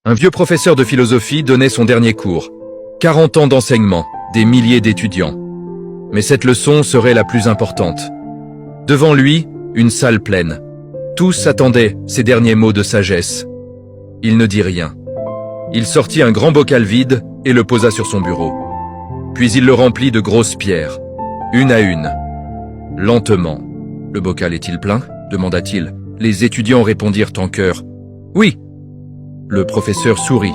Un vieux professeur de philosophie donnait son dernier cours. 40 ans d'enseignement, des milliers d'étudiants. Mais cette leçon serait la plus importante. Devant lui, une salle pleine. Tous attendaient ces derniers mots de sagesse. Il ne dit rien. Il sortit un grand bocal vide et le posa sur son bureau. Puis il le remplit de grosses pierres, une à une. Lentement. « Le bocal est-il plein ?» demanda-t-il. Les étudiants répondirent en chœur. « Oui !» Le professeur sourit.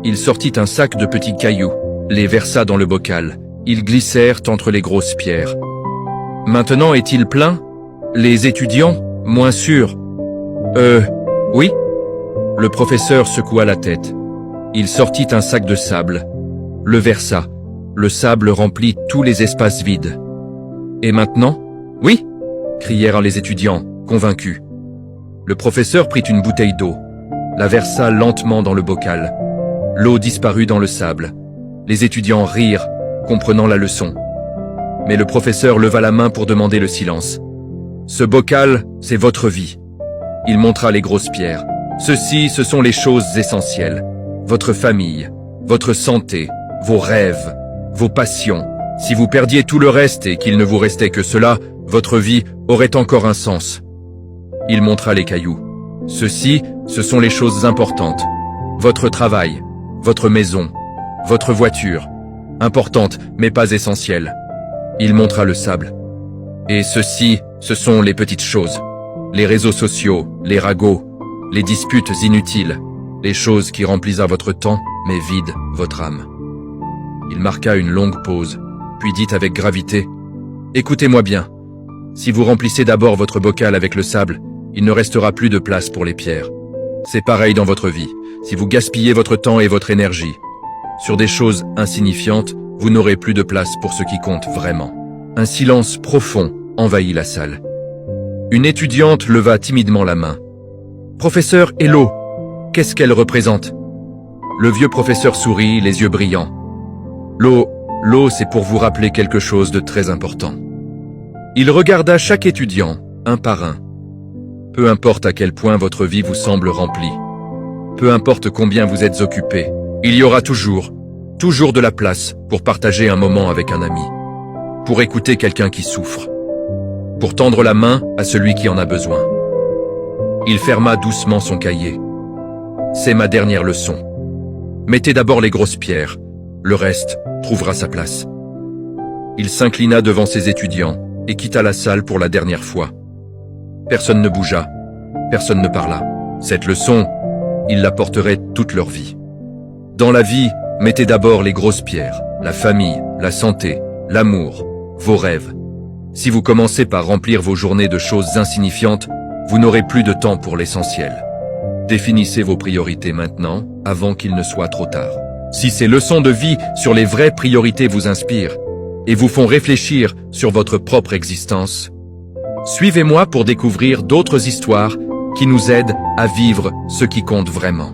Il sortit un sac de petits cailloux, les versa dans le bocal. Ils glissèrent entre les grosses pierres. « Maintenant est-il plein ?» Les étudiants, moins sûrs. « Oui ?» Le professeur secoua la tête. Il sortit un sac de sable, le versa. Le sable remplit tous les espaces vides. « Et maintenant ?»« Oui !» crièrent les étudiants, convaincus. Le professeur prit une bouteille d'eau, la versa lentement dans le bocal. L'eau disparut dans le sable. Les étudiants rirent, comprenant la leçon. Mais le professeur leva la main pour demander le silence. « Ce bocal, c'est votre vie. » Il montra les grosses pierres. « Ceci, ce sont les choses essentielles. Votre famille, votre santé, vos rêves, vos passions. Si vous perdiez tout le reste et qu'il ne vous restait que cela, votre vie aurait encore un sens. » Il montra les cailloux. « Ceci, ce sont les choses importantes. Votre travail, votre maison, votre voiture. Importante, mais pas essentielle. » Il montra le sable. « Et ceci, ce sont les petites choses. Les réseaux sociaux, les ragots, les disputes inutiles, les choses qui remplissent votre temps, mais vident votre âme. » Il marqua une longue pause, puis dit avec gravité, « Écoutez-moi bien. Si vous remplissez d'abord votre bocal avec le sable, il ne restera plus de place pour les pierres. C'est pareil dans votre vie. Si vous gaspillez votre temps et votre énergie sur des choses insignifiantes, vous n'aurez plus de place pour ce qui compte vraiment. » Un silence profond envahit la salle. Une étudiante leva timidement la main. « Professeur, et l'eau, qu'est-ce qu'elle représente ?» Le vieux professeur sourit, les yeux brillants. « L'eau, c'est pour vous rappeler quelque chose de très important. » Il regarda chaque étudiant, un par un. Peu importe à quel point votre vie vous semble remplie, peu importe combien vous êtes occupé, il y aura toujours de la place pour partager un moment avec un ami, pour écouter quelqu'un qui souffre, pour tendre la main à celui qui en a besoin. Il ferma doucement son cahier. « C'est ma dernière leçon. Mettez d'abord les grosses pierres, le reste trouvera sa place. » Il s'inclina devant ses étudiants et quitta la salle pour la dernière fois. Personne ne bougea, personne ne parla. Cette leçon, ils la porteraient toute leur vie. Dans la vie, mettez d'abord les grosses pierres, la famille, la santé, l'amour, vos rêves. Si vous commencez par remplir vos journées de choses insignifiantes, vous n'aurez plus de temps pour l'essentiel. Définissez vos priorités maintenant, avant qu'il ne soit trop tard. Si ces leçons de vie sur les vraies priorités vous inspirent et vous font réfléchir sur votre propre existence, suivez-moi pour découvrir d'autres histoires qui nous aident à vivre ce qui compte vraiment.